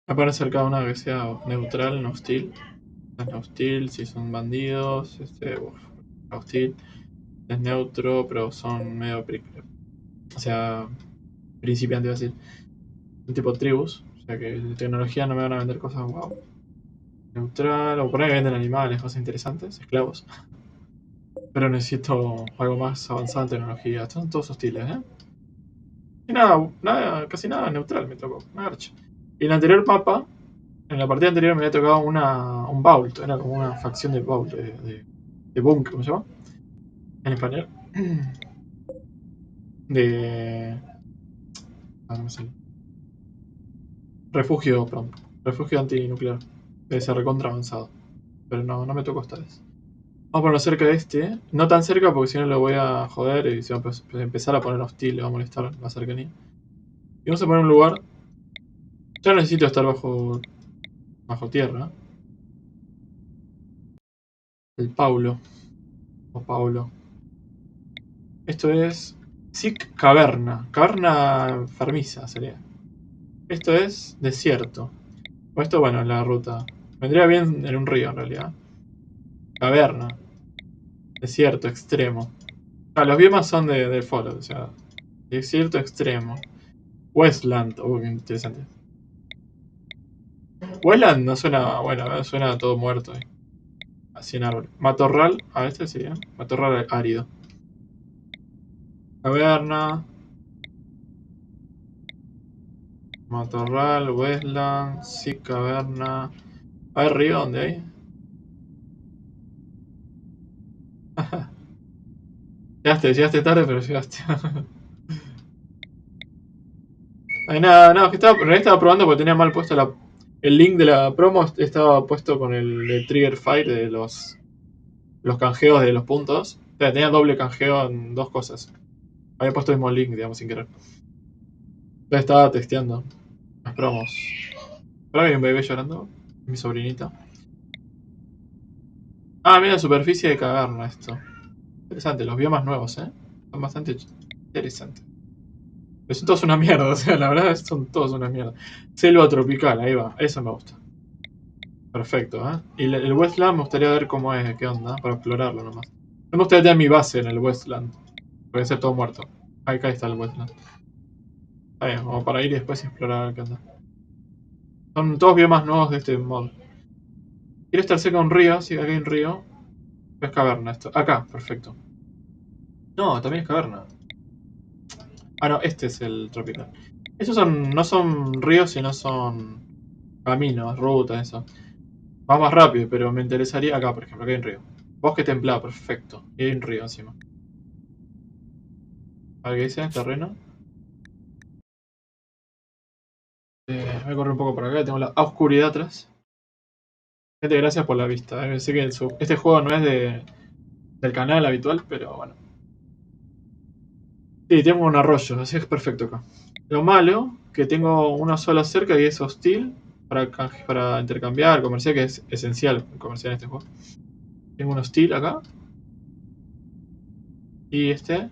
Voy a poner cerca de una que sea neutral, no hostil. Es no hostil, si son bandidos, hostil. Es neutro, pero son medio... O sea, principiante, iba a decir. Un tipo tribus. O sea que de tecnología no me van a vender cosas guau. Neutral, o poner que venden animales, cosas interesantes, esclavos. Pero necesito algo más avanzado en tecnología. Estos son todos hostiles, ¿eh? Y nada, casi nada neutral me tocó. Una garcha. Y en el anterior mapa, en la partida anterior me había tocado un Vault. Era como una facción de Vault, de Bunk, ¿cómo se llama? En español. De... Ah, no me sale. Refugio, perdón. Refugio antinuclear. Debe ser recontra avanzado. Pero no, no me tocó esta vez. Vamos a ponerlo cerca de este. No tan cerca porque si no lo voy a joder y se va a empezar a poner hostil, le va a molestar la cercanía. Y vamos a poner un lugar. Ya no necesito estar bajo tierra. El Paulo. O Paulo. Esto es Sic Caverna. Caverna enfermiza sería. Esto es desierto. O esto, bueno, en la ruta. Vendría bien en un río en realidad. Caverna. Desierto extremo. Ah, los biomas son del Fallout, o sea. Desierto extremo. Westland. Qué interesante. Westland no suena, bueno, suena todo muerto. Así en árbol. Matorral. Ah, este sí, ¿eh? Matorral árido. Caverna. Matorral, Westland, sí, caverna. ¿Hay río donde hay? Llegaste tarde, pero llegaste. Ay, nada, no, que en realidad estaba probando porque tenía mal puesto el link de la promo, estaba puesto con el Trigger Fire de los canjeos de los puntos. O sea, tenía doble canjeo en dos cosas. Había puesto el mismo link, digamos, sin querer. Entonces estaba testeando las promos. Ahora hay un bebé llorando, mi sobrinita. Ah, mira, superficie de caverna esto. Interesante, los biomas nuevos, ¿eh? Son bastante interesantes. Pero son todos una mierda, o sea, la verdad son todos una mierda. Selva tropical, ahí va, eso me gusta. Perfecto, ¿eh? Y el Westland me gustaría ver cómo es, qué onda, para explorarlo nomás. No me gustaría tener mi base en el Westland. Puede ser todo muerto. Acá está el Westland. Está bien, como para ir y después explorar a ver qué onda. Son todos biomas nuevos de este mod. Quiero estar cerca de un río, sí, aquí hay un río. Es caverna esto. Acá, perfecto. No, también es caverna. Ah, no, este es el tropical. Esos no son ríos, sino son caminos, rutas, eso. Va más rápido, pero me interesaría acá, por ejemplo, acá hay un río. Bosque templado, perfecto. Y hay un río encima. A ver qué dice, terreno. Voy a correr un poco por acá, tengo la oscuridad atrás. Gente, gracias por la vista. Sé que este juego no es del canal habitual, pero bueno. Sí, tengo un arroyo, así es perfecto acá. Lo malo, que tengo una sola cerca y es hostil para intercambiar, comerciar, que es esencial comerciar en este juego. Tengo un hostil acá. Y este.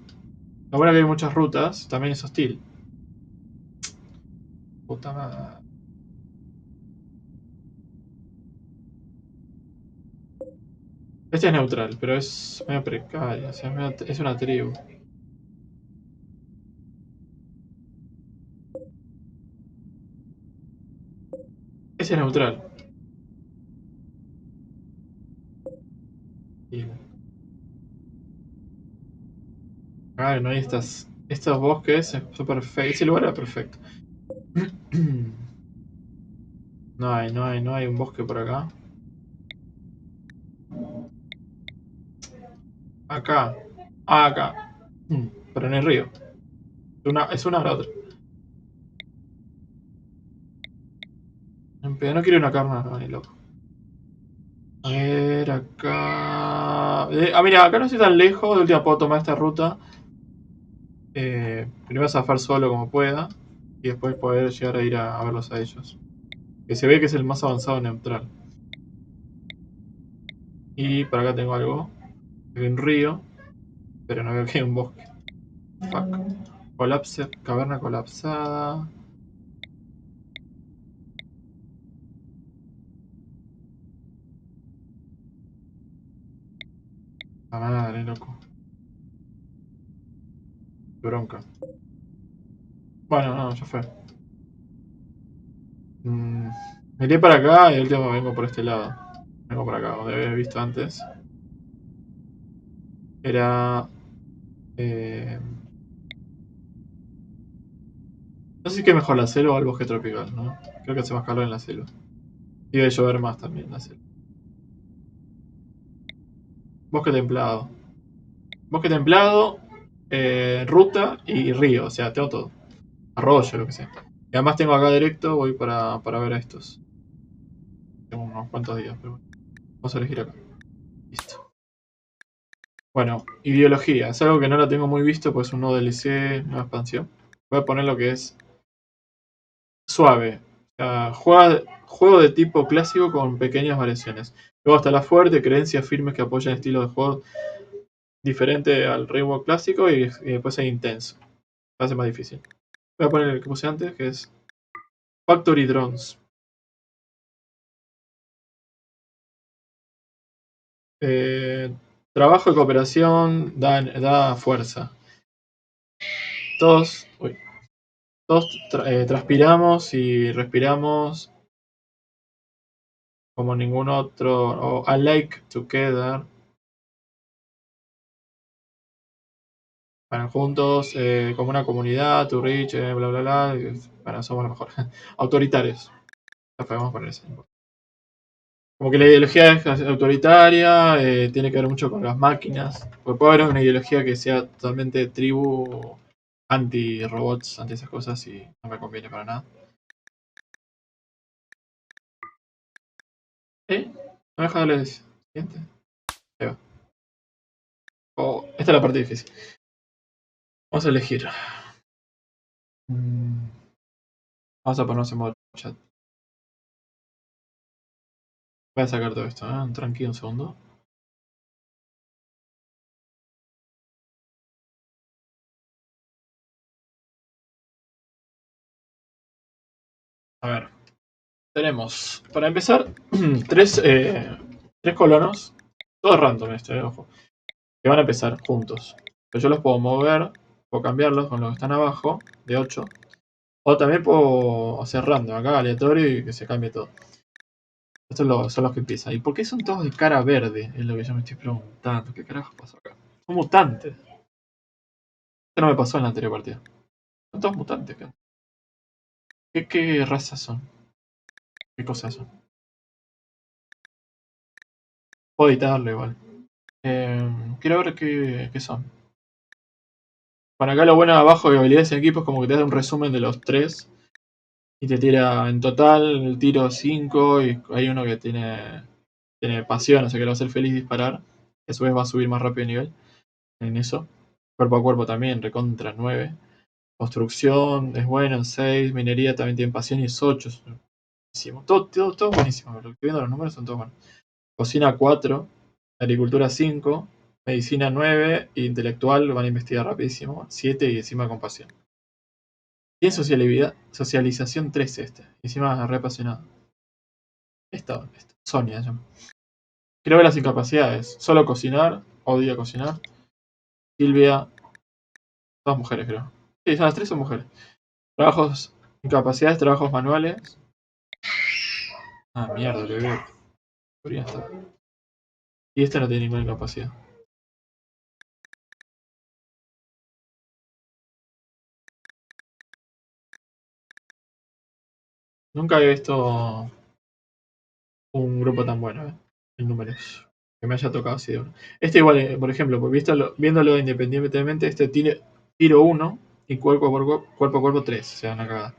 Lo bueno es que hay muchas rutas, también es hostil. Puta madre. Este es neutral, pero es medio precario, o sea, es una tribu. Ese es neutral. Y no hay estos bosques, es perfecto. Ese lugar era perfecto. No hay un bosque por acá. Acá. Ah, acá. Pero en el río. Es una o la otra. Pero no quiero una carne, no, ni loco. A ver, acá. Mira, acá no estoy tan lejos. De última puedo tomar esta ruta. Primero zafar solo como pueda. Y después poder llegar a ir a verlos a ellos. Que se ve que es el más avanzado neutral. Y por acá tengo algo. Hay un río, pero no veo que hay un bosque. Fuck. Colapse, caverna colapsada. La madre, loco. Qué bronca. Bueno, no, ya fue. Mm, me iré para acá y el último vengo por este lado. Vengo por acá, donde había visto antes. Era... eh, no sé qué es mejor, la selva o el bosque tropical, ¿no? Creo que hace más calor en la selva. Y debe llover más también en la selva. Bosque templado. Bosque templado, ruta y río, o sea, tengo todo. Arroyo, lo que sea. Y además tengo acá directo, voy para ver a estos. Tengo unos cuantos días, pero bueno. Vamos a elegir acá. Listo. Bueno, ideología. Es algo que no lo tengo muy visto, pues es un nuevo DLC, nueva expansión. Voy a poner lo que es suave. O sea, juego de tipo clásico con pequeñas variaciones. Luego está la fuerte, creencias firmes que apoyan estilos de juego diferente al Rainbow clásico y después es intenso. Lo hace más difícil. Voy a poner el que puse antes, que es Factory Drones. Eh, Trabajo y cooperación da fuerza. Todos, uy, todos transpiramos y respiramos como ningún otro. O I like together. Van juntos como una comunidad, to reach, bla bla bla. Bueno, somos los mejores. Autoritarios. Ya podemos poner eso. Como que la ideología es autoritaria, tiene que ver mucho con las máquinas. Porque puede haber una ideología que sea totalmente tribu, anti-robots, anti esas cosas y no me conviene para nada. No deja darle siguiente. Ahí va. Oh, esta es la parte difícil. Vamos a elegir. Mm, Vamos a ponernos en modo chat. Voy a sacar todo esto, tranquilo un segundo. A ver, tenemos, para empezar, tres colonos, todos random ojo, que van a empezar juntos. Pero yo los puedo mover, puedo cambiarlos con los que están abajo, de 8. O también puedo hacer random, acá aleatorio y que se cambie todo. Estos son los que empiezan. ¿Y por qué son todos de cara verde? Es lo que yo me estoy preguntando. ¿Qué carajo pasó acá? Son mutantes. Esto no me pasó en la anterior partida. Son todos mutantes. ¿Qué razas son? ¿Qué cosas son? Puedo editarlo igual. Quiero ver qué son. Bueno, acá lo bueno de abajo de habilidades en equipo es como que te da un resumen de los tres. Y te tira en total el tiro 5 y hay uno que tiene pasión, o sea que lo va a hacer feliz disparar. A su vez va a subir más rápido de nivel en eso. Cuerpo a cuerpo también, recontra 9. Construcción es bueno en 6. Minería también tiene pasión y es 8. Buenísimo. Todo buenísimo. Lo que estoy viendo los números son todos buenos. Cocina 4. Agricultura 5. Medicina 9. E intelectual van a investigar rapidísimo. 7 y encima con pasión. Tiene socialización 3 este. Encima re apasionado. Esta, Sonia se llama. Quiero ver las incapacidades. Solo cocinar. Odia cocinar. Silvia. Todas mujeres creo. Sí, las tres son mujeres. Trabajos. Incapacidades, trabajos manuales. Ah, mierda, le veo. Podría estar. Y este no tiene ninguna incapacidad. Nunca he visto un grupo tan bueno, en números. Que me haya tocado así de uno. Este igual, por ejemplo, viéndolo independientemente, este tiene tiro 1 y cuerpo a cuerpo 3. O sea, una cagada.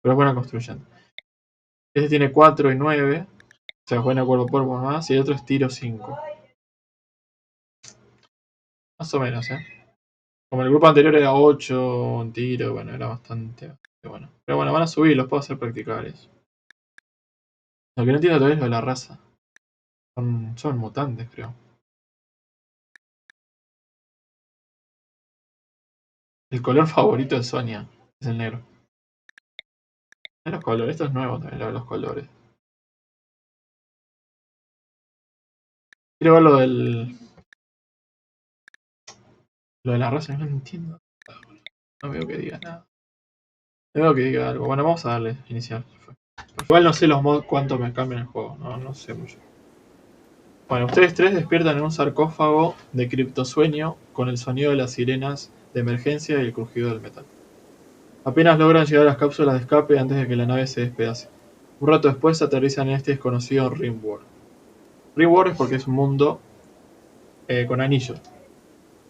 Pero es buena construyendo. Este tiene 4 y 9. O sea, es buena cuerpo a cuerpo más. Y el otro es tiro 5. Más o menos, ¿eh? Como el grupo anterior era 8 un tiro, bueno, era bastante bueno. Pero bueno, van a subir, los puedo hacer practicables. Lo que no entiendo todavía es lo de la raza. Son mutantes, creo. El color favorito de Sonia es el negro. Los colores, esto es nuevo también, lo de los colores. Quiero ver lo de la raza, no lo entiendo. No veo que diga nada. No veo que diga algo. Bueno, vamos a darle iniciar. Igual no sé los mods cuánto me cambian el juego. No sé mucho. Bueno, ustedes tres despiertan en un sarcófago de criptosueño con el sonido de las sirenas de emergencia y el crujido del metal. Apenas logran llegar a las cápsulas de escape antes de que la nave se despedace. Un rato después aterrizan en este desconocido Rimworld. Rimworld es porque es un mundo con anillos,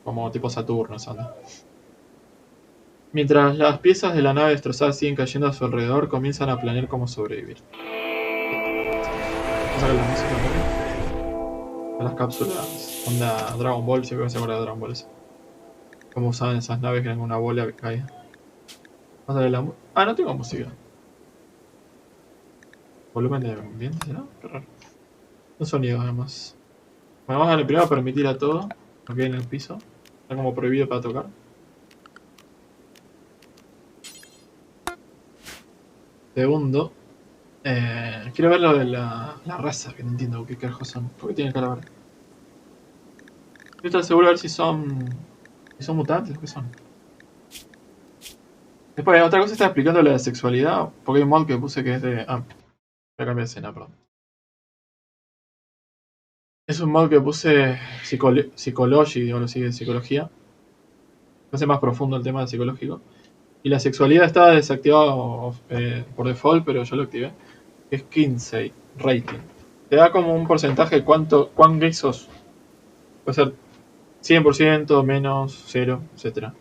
como tipo Saturno, ¿sabes? Mientras las piezas de la nave destrozada siguen cayendo a su alrededor, comienzan a planear cómo sobrevivir. Vamos a ver la música también. A las cápsulas, onda Dragon Ball, siempre me se acuerda de Dragon Ball. Cómo usaban esas naves que eran una bola que caía. Vamos a ver la ah, no tengo música. Volumen de ambiente, ¿será? Qué raro. Un sonido además. Bueno, vamos a darle primero a permitir a todo. No quede en el piso. Está como prohibido para tocar. Segundo. Quiero ver lo de la raza, que no entiendo qué carajos son. ¿Por qué tienen cara verde? Quiero estar seguro a ver si son mutantes o qué son. Después, otra cosa está explicando la sexualidad. Porque hay un mod que puse que es de. Ah, voy a cambiar de escena, perdón. Es un mod que puse psicología, o lo sigue, psicología. Hace más profundo el tema psicológico. Y la sexualidad estaba desactivada por default, pero yo lo activé. Es 15 rating. Te da como un porcentaje de cuán gay sos. Puede ser 100%, menos, 0, etcétera.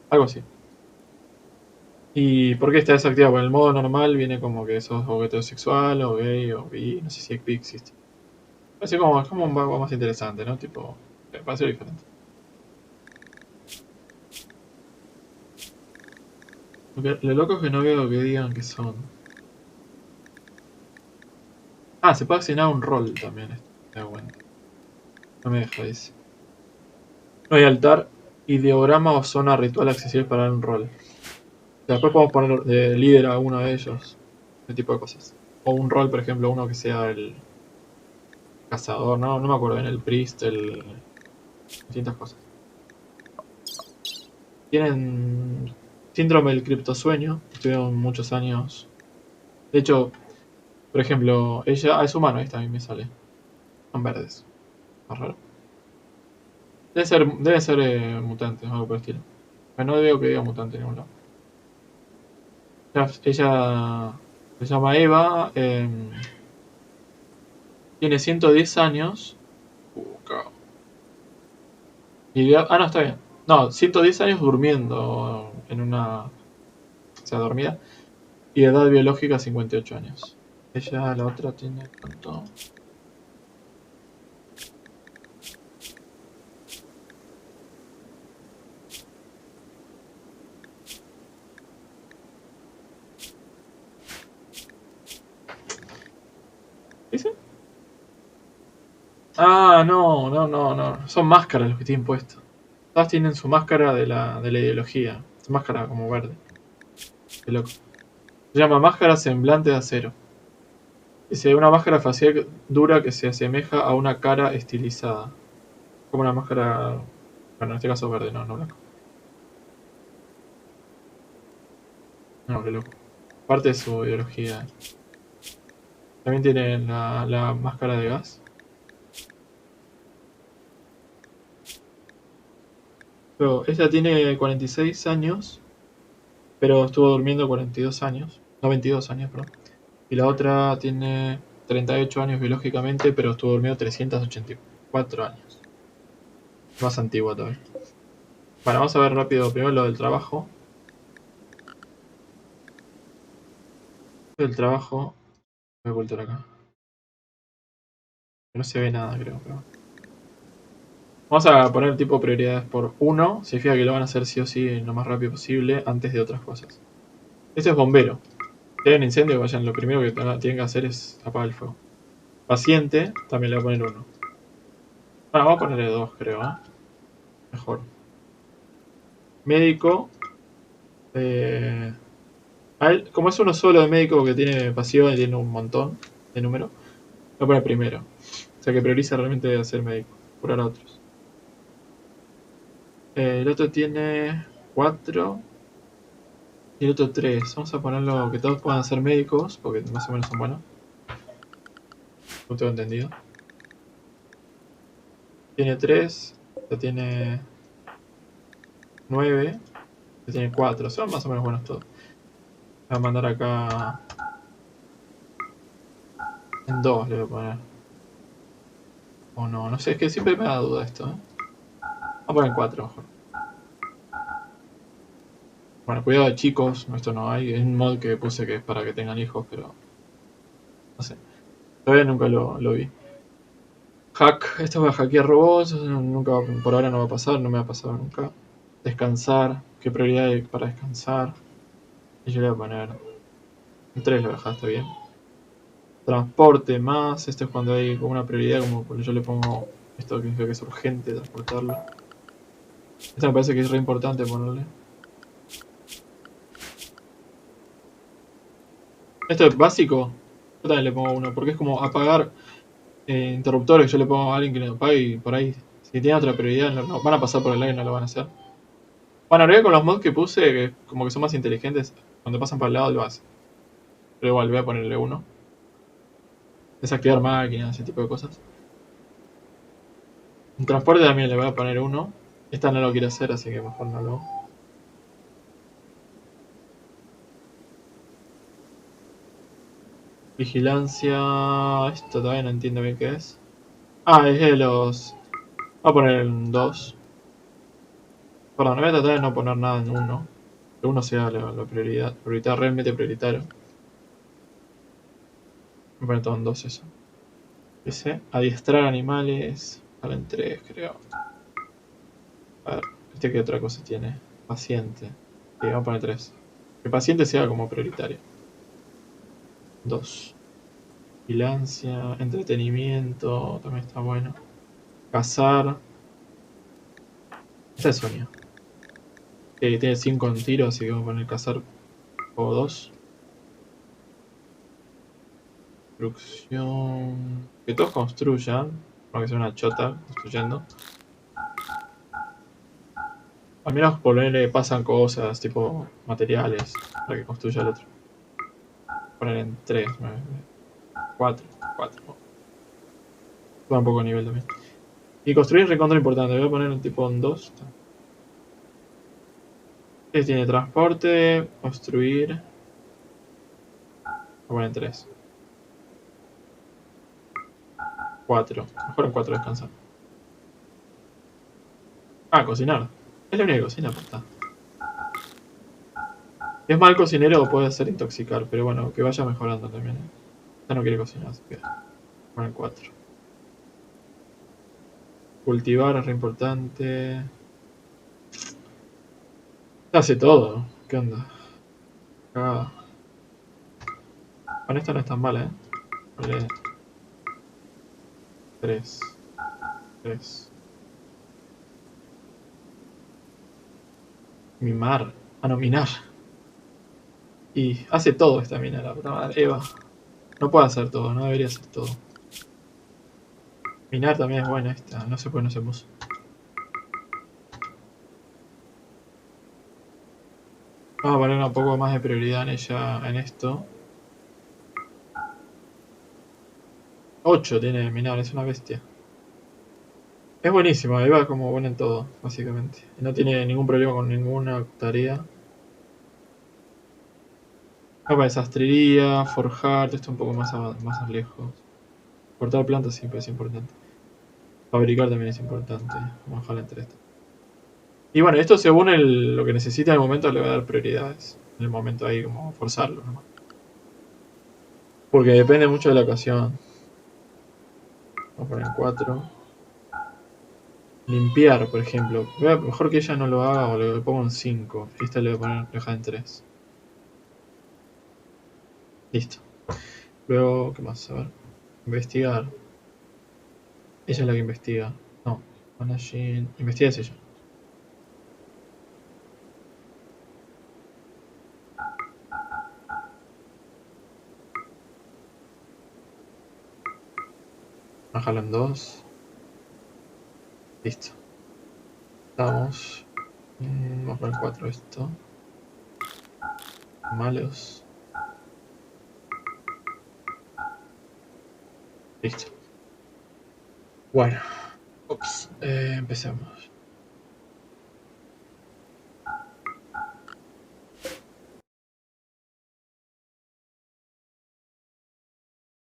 Algo así. ¿Y por qué está desactivado? Porque en el modo normal viene como que sos o heterosexual, o gay, o bi, no sé si bi existe. Así como, es como un poco más interesante, ¿no? Tipo, va a ser diferente. Lo loco es que no veo que digan que son. Ah, se puede asignar un rol también. Bueno. No me deja, dice. No hay altar, ideograma o zona ritual accesible para dar un rol. O sea, después podemos poner de líder a uno de ellos. Ese tipo de cosas. O un rol, por ejemplo, uno que sea el cazador, no me acuerdo bien, el priest, distintas cosas. Tienen síndrome del criptosueño, estuvieron muchos años. De hecho, por ejemplo, ella es humano, ahí también me sale. Son verdes. Más raro. Debe ser mutante, algo por el estilo. Pero no veo que diga mutante en ningún lado. Ella se llama Eva, tiene 110 años. Cabrón. No, está bien. No, 110 años durmiendo en una. O sea, dormida. Y edad biológica 58 años. Ella, la otra, tiene cuánto. ¿Dice? Ah, no. Son máscaras los que tienen puesto. Todas tienen su máscara de la ideología. Su máscara como verde. Qué loco. Se llama máscara semblante de acero. Dice una máscara facial dura que se asemeja a una cara estilizada. Como una máscara. Bueno, en este caso verde, no blanco. No, qué loco. Parte de su ideología. También tiene la máscara de gas. Pero ella tiene 46 años, pero estuvo durmiendo 42 años. No, 22 años, perdón. Y la otra tiene 38 años biológicamente, pero estuvo durmiendo 384 años. Más antigua todavía. Bueno, vamos a ver rápido primero lo del trabajo. El trabajo. Voy a ocultar acá. No se ve nada, creo. Pero. Vamos a poner tipo prioridades por 1. Significa que lo van a hacer sí o sí lo más rápido posible antes de otras cosas. Este es bombero. Si hay un incendio, vayan, lo primero que tienen que hacer es apagar el fuego. Paciente, también le voy a poner 1. Bueno, vamos a ponerle 2, creo, ¿eh? Mejor. Médico. A él, como es uno solo de médico porque tiene pasión y tiene un montón de números, lo voy a poner primero. O sea que prioriza realmente hacer médico, curar a otros. El otro tiene 4 y el otro 3. Vamos a ponerlo que todos puedan ser médicos porque más o menos son buenos. No tengo entendido. Tiene 3, ya tiene 9, ya tiene 4. Son más o menos buenos todos. Voy a mandar acá en 2, le voy a poner. O no, no sé, es que siempre me da duda esto, ¿eh? Vamos a poner en 4 mejor. Bueno, cuidado chicos, esto no hay. Es un mod que puse que es para que tengan hijos, pero no sé. Todavía nunca lo vi. Hack, esto va a hackear robots, nunca, por ahora no va a pasar, no me va a pasar nunca. Descansar, qué prioridad hay para descansar. Y yo le voy a poner un 3, lo voy a dejar, está bien. Transporte más, esto es cuando hay como una prioridad, como cuando yo le pongo esto que creo que es urgente transportarlo. Esto me parece que es re importante ponerle. Esto es básico, yo también le pongo 1, porque es como apagar interruptores. Yo le pongo a alguien que le apague y por ahí, si tiene otra prioridad, no, van a pasar por el aire y no lo van a hacer. Bueno, ahora con los mods que puse, que como que son más inteligentes, cuando pasan por el lado lo hacen. Pero igual, voy a ponerle 1. Desactivar máquinas, ese tipo de cosas. En transporte también le voy a poner 1. Esta no lo quiero hacer, así que mejor no lo. Vigilancia. Esto todavía no entiendo bien qué es. Ah, es de los. Voy a poner en 2. Perdón, voy a tratar de no poner nada en 1. Que 1 sea la prioridad. Prioridad realmente prioritario. Voy a poner todo en 2 eso. Ese. Adiestrar animales. Sale en 3, creo. A ver, ¿este qué otra cosa tiene? Paciente. Sí, vamos a poner 3. Que paciente sea como prioritario. 2. Vigilancia, entretenimiento, también está bueno. Cazar. Esta es sueño. Tiene 5 en tiro, así que vamos a poner cazar o 2. Construcción. Que todos construyan. Aunque sea una chota construyendo. Al menos por él pasan cosas, tipo materiales, para que construya el otro. Poner en 3, 4. Va un poco de nivel también. Y construir es recontra importante. Voy a poner un tipo en 2. Este tiene transporte, construir. Voy a poner en 3. 4. Mejor en 4 descansar. Ah, cocinar. Es la única que cocina, puta. Si es mal cocinero puede ser intoxicar, pero bueno, que vaya mejorando también. Ya no quiere cocinar, así que poner en 4. Cultivar es re importante. Hace todo. ¿Qué onda? Cagada. Con esta no es tan mala, Ponle 3. 3. Mimar. Ah, no, minar. Y hace todo esta mina, la puta madre. Eva. No puede hacer todo, no debería hacer todo. Minar también es buena esta, no sé por qué no se puso. Vamos a poner un poco más de prioridad en ella, en esto. 8 tiene minar, es una bestia. Es buenísimo, ahí va como buena en todo, básicamente. Y no tiene ningún problema con ninguna tarea. Capa de sastrería, forjar, esto un poco más lejos. Cortar plantas siempre es importante. Fabricar también es importante. Vamos a dejarla entre esto. Y bueno, esto según lo que necesita en el momento le va a dar prioridades. En el momento ahí como forzarlo, ¿no? Porque depende mucho de la ocasión. Vamos a poner 4. Limpiar, por ejemplo. Mejor que ella no lo haga o le pongo un 5. Esta le voy a poner dejar en 3. Listo. Luego, ¿qué más? A ver. Investigar. Ella es la que investiga. No. Managing. Investiga es ella. Bájalo en 2. Listo. Estamos. Vamos a poner 4 esto. Malos. Listo. Bueno. Ups. Empecemos.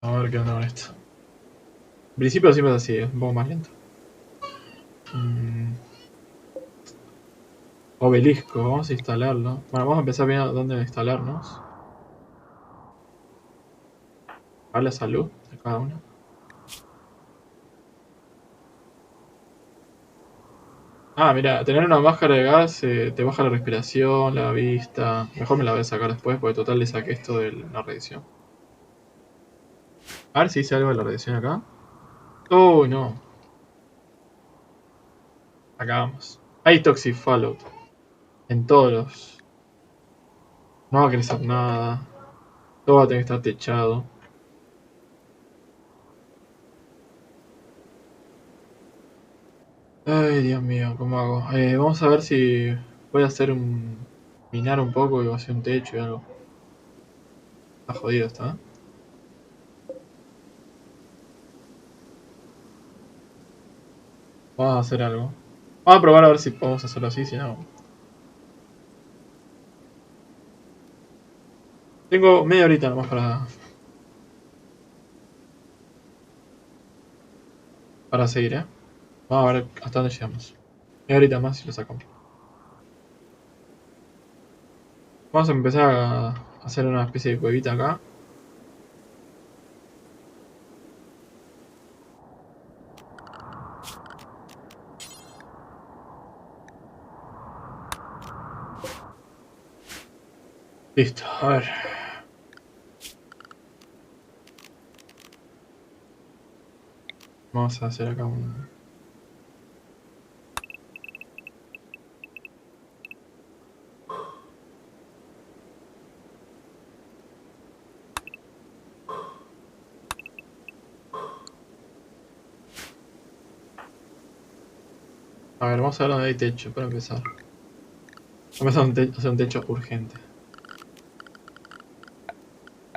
A ver qué onda con esto. En principio siempre es así, es un poco más lento. Obelisco, vamos a instalarlo. Bueno, vamos a empezar viendo dónde instalarnos. A la salud de cada uno. Ah, mira, tener una máscara de gas te baja la respiración, la vista. Mejor me la voy a sacar después porque total le saqué esto de la radiación. A ver si dice algo de la radiación acá. Oh, no. Acá vamos. Hay Toxic Fallout. En todos los. No va a crecer nada. Todo va a tener que estar techado. Ay, Dios mío, ¿cómo hago? Vamos a ver si voy a hacer un. Minar un poco y voy a hacer un techo y algo. Está jodido, está. Vamos a hacer algo. Vamos a probar a ver si podemos hacerlo así, si no. Tengo media horita nomás para seguir, ¿eh? Vamos a ver hasta dónde llegamos. Media horita más y lo sacamos. Vamos a empezar a hacer una especie de cuevita acá. Listo, a ver. Vamos a hacer acá un. A ver, vamos a ver dónde hay techo para empezar. Vamos a hacer un techo urgente.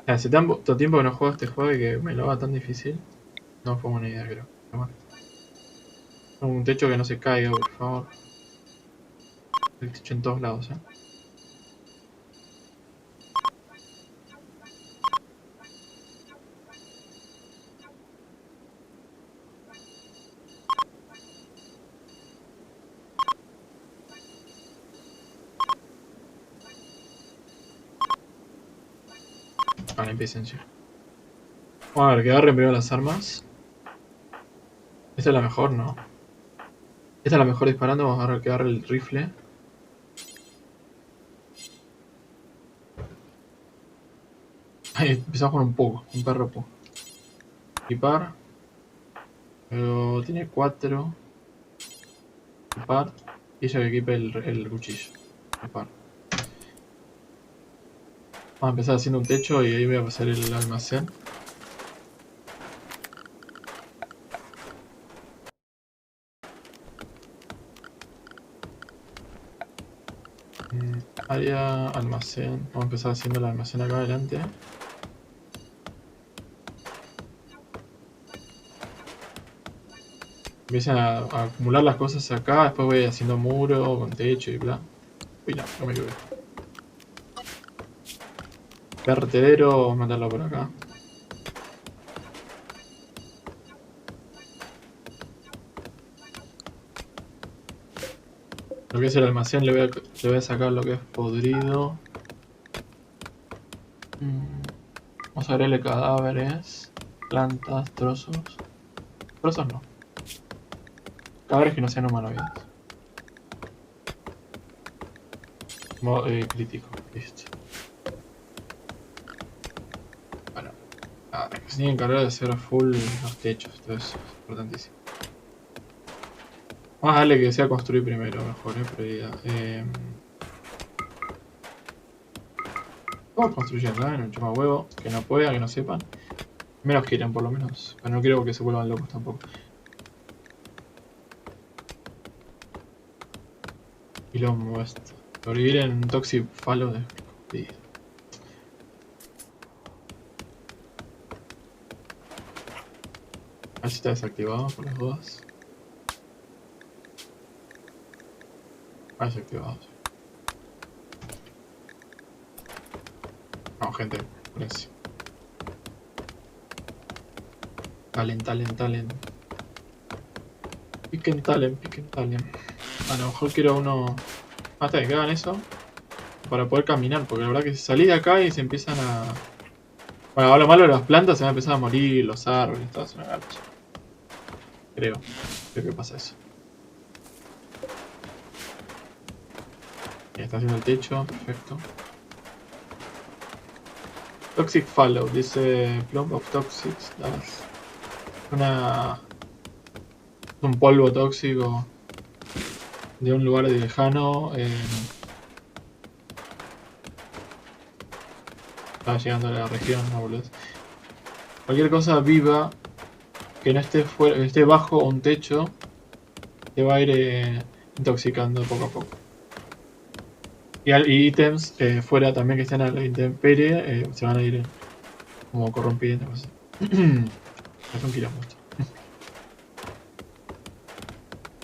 Hace tanto tiempo que no juego este juego y que me lo haga tan difícil. No fue buena idea, creo. Un techo que no se caiga, por favor. El techo en todos lados, ¿eh? Vale, empiecen ya. Vamos a ver, que agarren primero las armas. Esta es la mejor, ¿no? Esta es la mejor disparando. Vamos a agarrar que agarre el rifle. Ahí empezamos con un poco, un perro poco. Equipar. Luego tiene 4. Equipar. Y ella que equipe el cuchillo. Equipar. Vamos a empezar haciendo un techo y ahí voy a pasar el almacén. Área, almacén. Vamos a empezar haciendo el almacén acá adelante. Empiezan a acumular las cosas acá. Después voy haciendo muro con techo y bla. Uy, no me equivoqué. Vertedero, vamos a mandarlo por acá. Lo que es el almacén le voy a sacar lo que es podrido. Vamos a agregarle cadáveres, plantas, trozos. Trozos no. Cadáveres que no sean humanoides. Modo crítico, listo. Bueno, Que se tienen que encargar de hacer full los techos, todo eso es importantísimo. Vamos a darle que sea construir primero, mejor, prioridad. Vamos construyendo, no un chuma huevo, que no pueda, que no sepan. Menos quieren, por lo menos. Pero no quiero que se vuelvan locos tampoco. Quilombo esto. Sobrevivir en Toxic Fallout es jodido. A ver si está desactivado por las dudas. Desactivado. No, gente, precio. Talent. Piquen talent. A lo mejor quiero uno. Hasta que hagan eso. Para poder caminar, porque la verdad que si salís de acá y se empiezan a. Bueno, a lo malo de las plantas se van a empezar a morir, los árboles, todo es una garcha. Creo que pasa eso. Ya está haciendo el techo, perfecto. Toxic Fallout, dice Plump of Toxics. Un polvo tóxico de un lugar lejano. Estaba llegando a la región, no boludez. Cualquier cosa viva que no esté esté bajo un techo te va a ir intoxicando poco a poco. Y ítems fuera también que estén a la intemperie se van a ir como corrompiendo. Es un quilombo esto.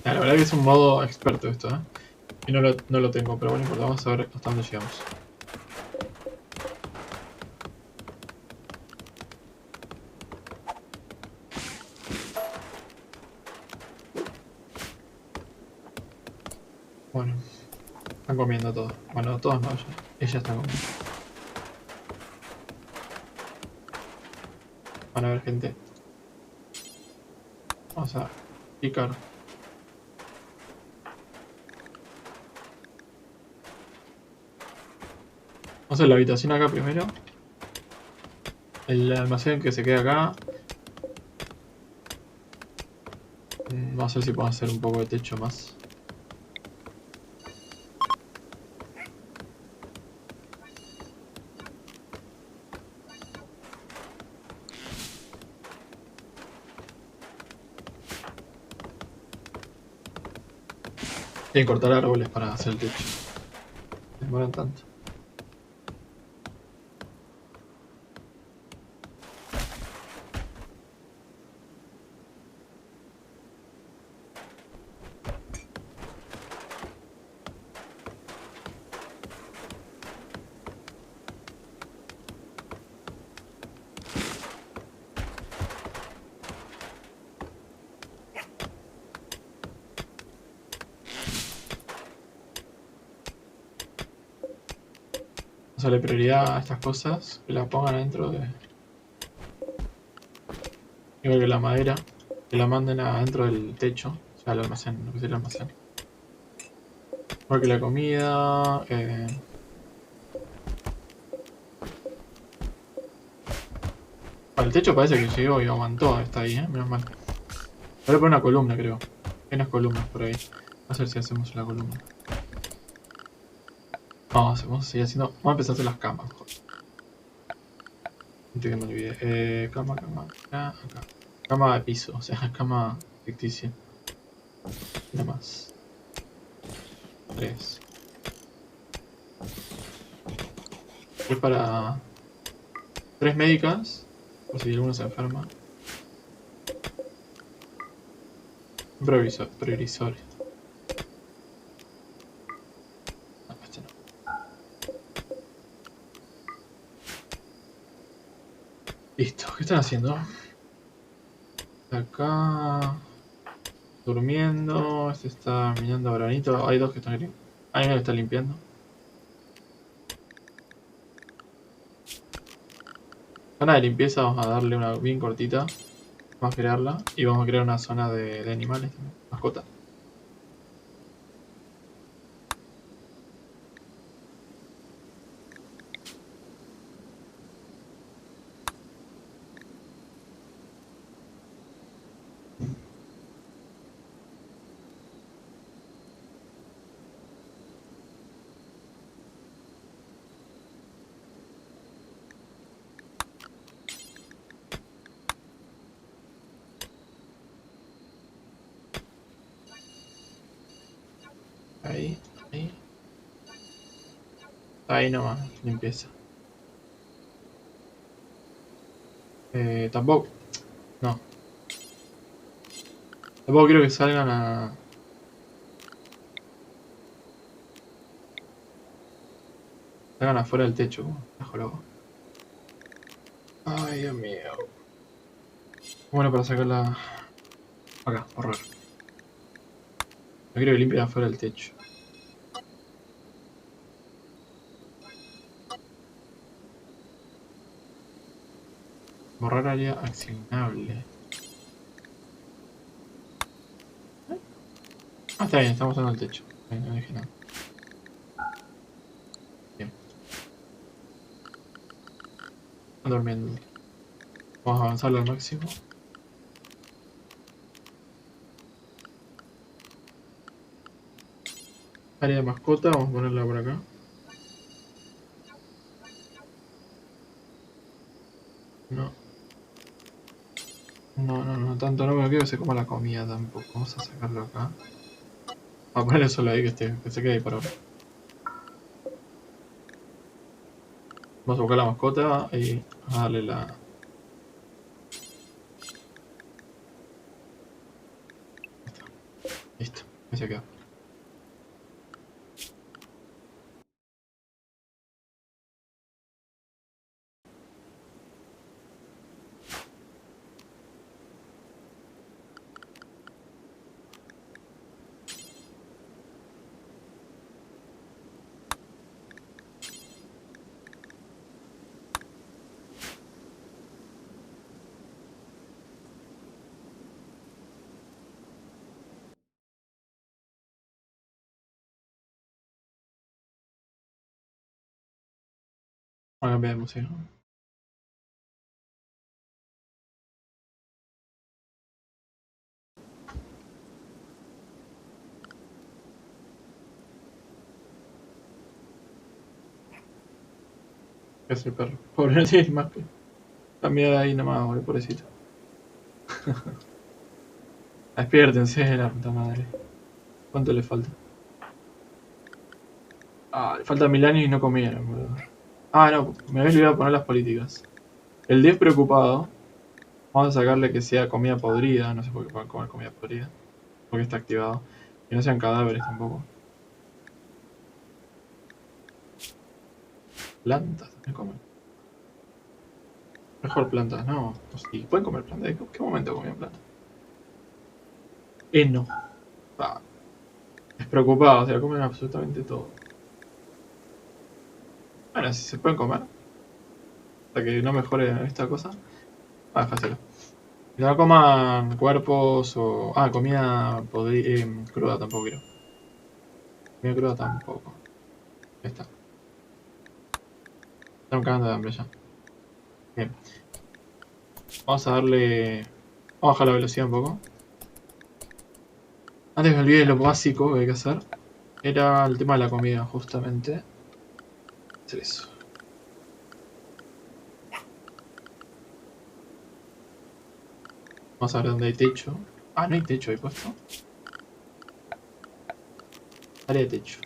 La verdad que es un modo experto esto, y no lo tengo, pero bueno, importa, vamos a ver hasta dónde llegamos. Bueno, están comiendo todos. Bueno, todos no, ella está comiendo. Van a ver, gente. Vamos a picar. Vamos a la habitación acá primero. El almacén que se queda acá. Vamos a ver si podemos hacer un poco de techo más. Hay que cortar árboles para hacer el techo. Demoran tanto. Vamos a darle prioridad a estas cosas, que las pongan dentro de. Igual que la madera, que la manden adentro del techo, o sea, al almacén, lo que sería el almacén. Igual que la comida. El techo parece que llegó y aguantó, está ahí, menos mal. Voy a poner una columna, creo. Hay unas columnas por ahí. A ver si hacemos la columna. Vamos a seguir haciendo. Vamos a empezar a hacer las camas. Antes que me olvide. Cama, acá. Cama de piso, o sea, cama ficticia. Nada más. 3. Es para 3 médicas, por si alguno se enferma. Un previsor. No, este no. Listo, ¿qué están haciendo? Acá durmiendo, este está mirando a granito. Hay dos que están limpiando. Hay uno que está limpiando. Zona de limpieza, vamos a darle una bien cortita. Vamos a crearla y vamos a crear una zona de animales, mascotas. Ahí, ahí. Ahí nomás, limpieza. Tampoco. No. Tampoco quiero que salgan a... Salgan afuera del techo. Bajo loco. Ay, Dios mío. Bueno, para sacarla... Acá, borrar. No quiero que limpien afuera del techo. Borrar área accionable. Ah, está bien, estamos usando el techo. No dije nada. Bien. Están durmiendo. Vamos a avanzarlo al máximo. Área de mascota, vamos a ponerla por acá. No. No, tanto no me quiero que se coma la comida tampoco. Vamos a sacarlo acá. Vamos a ponerle solo ahí que se quede ahí por ahora. Vamos a buscar la mascota y a darle la... Listo, ahí se quedó. Vamos a cambiar de museo. ¿Qué hace el perro? Pobre, no tiene más que... Cambiar ahí nomás, boludo, pobrecito. Despiértense, la puta madre. ¿Cuánto le falta? Ah, le falta 1000 años y no comieron, boludo. Ah, no, me había olvidado poner las políticas. El 10 preocupado. Vamos a sacarle que sea comida podrida. No sé por qué pueden comer comida podrida. Porque está activado. Que no sean cadáveres tampoco. Plantas, también comen. Mejor plantas, no. Sí, pueden comer plantas. ¿En qué momento comían plantas? No. Ah, despreocupado, o sea, comen absolutamente todo. Bueno, si se pueden comer. Hasta que no mejore esta cosa. Ah, déjaselo. Que no coman cuerpos o... Ah, comida cruda tampoco quiero. Comida cruda tampoco. Ya está. Estamos cagando de hambre ya. Bien. Vamos a darle... Vamos a bajar la velocidad un poco. Antes me olvidé lo básico que hay que hacer. Era el tema de la comida, justamente. Hacer eso. Vamos a ver dónde hay techo. Ah, no hay techo ahí puesto. Área de techo.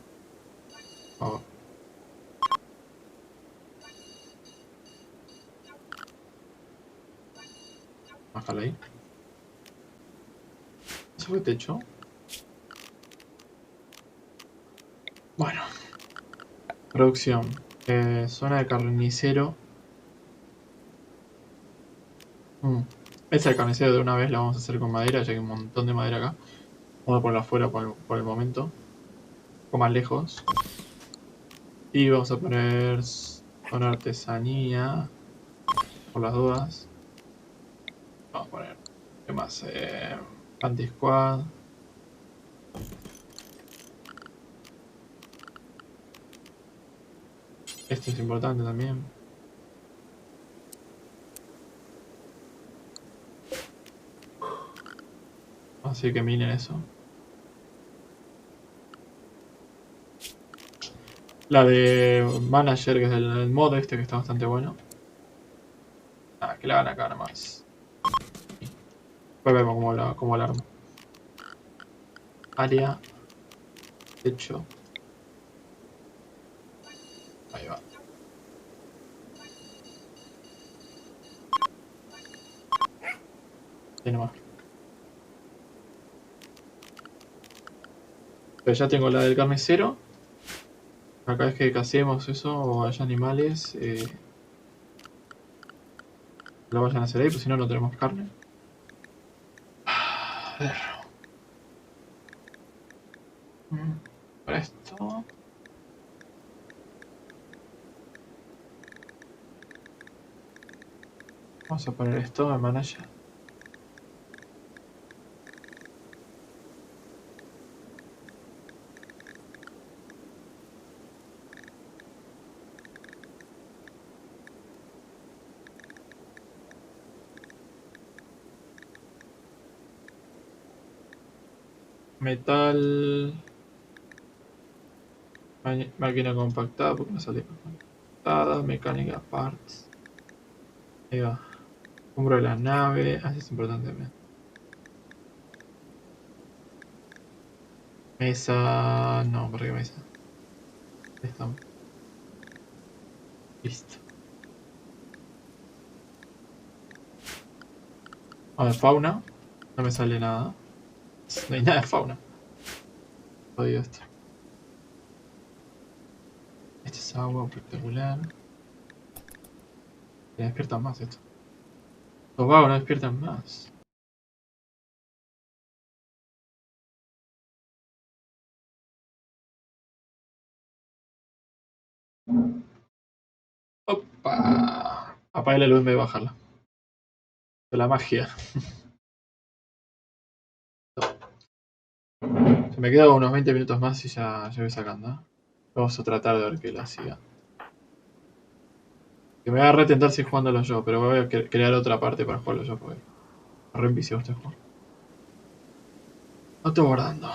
Vamos. Bajarla ahí. ¿Eso fue techo? Bueno. Producción. Zona de carnicero. Esa de carnicero de una vez la vamos a hacer con madera, ya que hay un montón de madera acá. Vamos a ponerla afuera por el momento. Un poco más lejos. Y vamos a poner zona artesanía. Por las dudas. Vamos a poner. ¿Qué más? Anti-squad. Esto es importante también. Así que miren eso. La de Manager, que es el mod este, que está bastante bueno. Ah, que la hagan acá nomás. Después vemos cómo la armo. Área. Techo. Ahí va. Tiene más. Pero ya tengo la del carnicero. Cada vez que casemos eso o haya animales, lo vayan a hacer ahí, pues si no, no tenemos carne. A ver. Para esto. Vamos a poner esto en manager. Metal. Máquina compactada, porque no sale compactada. Mecánica parts. Ahí va. Cumbro de la nave. Así es importante también. Mesa. No, ¿para qué mesa? Ahí estamos. Listo. A ver, fauna. No me sale nada. No hay nada de fauna. Jodido esto. Este es agua espectacular. Me despiertan más esto. Los vagos no despiertan más. Opa. Apaga la luz en vez de bajarla. La magia. Se me quedan unos 20 minutos más y ya voy sacando. Vamos a tratar de ver que la siga. Que me va a retentar si jugándolo yo, pero voy a crear otra parte para jugarlo yo porque me re envició este juego. No estoy guardando.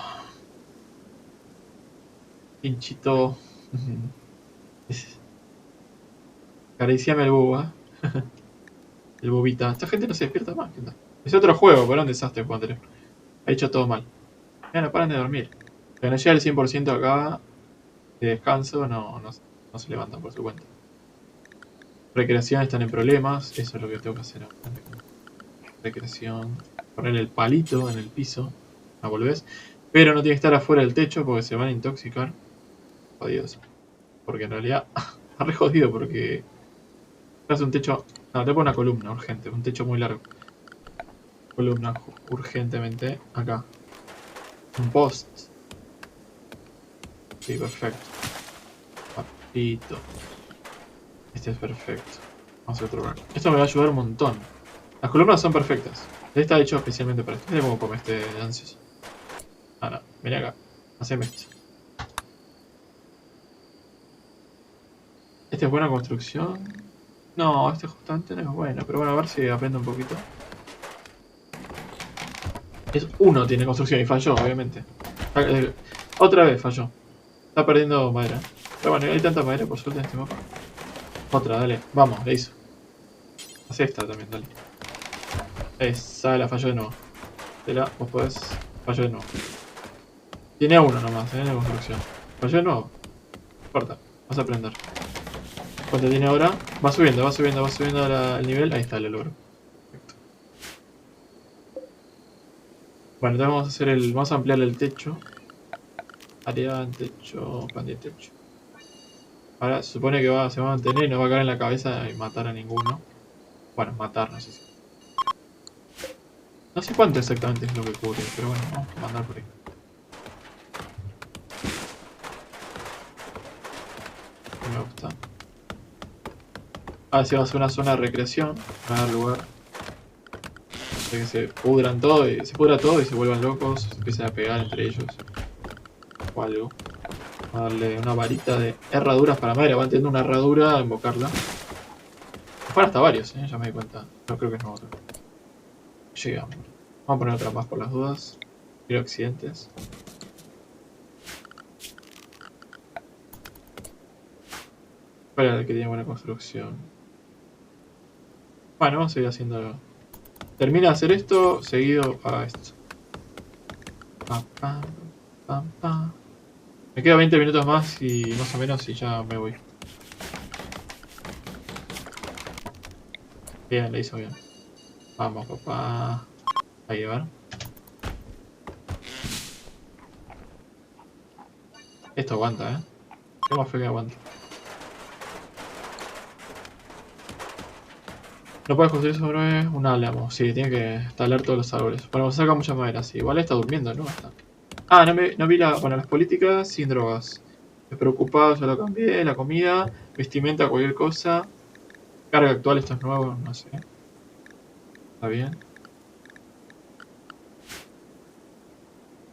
Pinchito. Acariciame el buba. El bobita. Esta gente no se despierta más. ¿Qué tal? Es otro juego, pero un desastre juego anterior. Ha hecho todo mal. Ya no paran de dormir. Que no llega al 100% acá de descanso, no se levantan por su cuenta. Recreación están en problemas. Eso es lo que tengo que hacer ahora. Recreación. Poner el palito en el piso. La volvés. Pero no tiene que estar afuera del techo porque se van a intoxicar. Jodidos. Porque en realidad está re jodido porque hace un techo. No, te pongo una columna urgente. Un techo muy largo. Columna urgentemente acá. Un post. Sí, perfecto. Papito. Este es perfecto. Vamos a hacer otro rack. Esto me va a ayudar un montón. Las columnas son perfectas. Este está hecho especialmente para esto. Mira cómo come este ansioso. Ah, no. Vení acá. Haceme esto. Este es buena construcción. No, este justamente no es bueno. Pero bueno, a ver si aprendo un poquito. Es uno tiene construcción y falló, obviamente. Otra vez falló. Está perdiendo madera. Pero bueno, hay tanta madera por suerte en este mapa. Otra, dale. Vamos, le hizo. Haz esta también, dale. Esa la falló de nuevo. Vos podés. Falló de nuevo. Tiene uno nomás, en la construcción. Falló de nuevo. No importa. Vas a aprender. ¿Cuánto tiene ahora? Va subiendo el nivel. Ahí está, lo logro. Perfecto. Bueno, entonces vamos a hacer el. Vamos a ampliar el techo. Área en techo. Pan de techo. Ahora se supone que se va a mantener y no va a caer en la cabeza y matar a ninguno. Bueno, matar, no sé si. No sé cuánto exactamente es lo que cubre, pero bueno, vamos a mandar por ahí. No me gusta. Ahora sí va a ser una zona de recreación. Va a dar lugar a que se pudran todo y se pudra todo y se vuelvan locos, se empiecen a pegar entre ellos. O algo. A darle una varita de herraduras para madre. Va teniendo una herradura, invocarla. Para hasta varios, ya me di cuenta. No creo que no otro. Llegamos. Vamos a poner otra más por las dudas. Quiero accidentes. ¿Cuál era el que tiene buena construcción? Bueno, vamos a seguir haciendo. Termina de hacer esto, seguido haga esto. Pam, pam, pam, pam. queda 20 minutos más y más o menos y ya me voy. Bien, le hizo bien. Vamos, papá. Ahí, a ver. Esto aguanta, Tengo fe que aguanta. No puedes construir sobre un álamo. Sí, tiene que talar todos los árboles. Bueno, saca mucha madera, sí. Igual está durmiendo, ¿no? Ah, no vi bueno, las políticas sin drogas. Despreocupado, ya lo cambié. La comida, vestimenta, cualquier cosa. Carga actual, esto es nuevo, no sé. Está bien.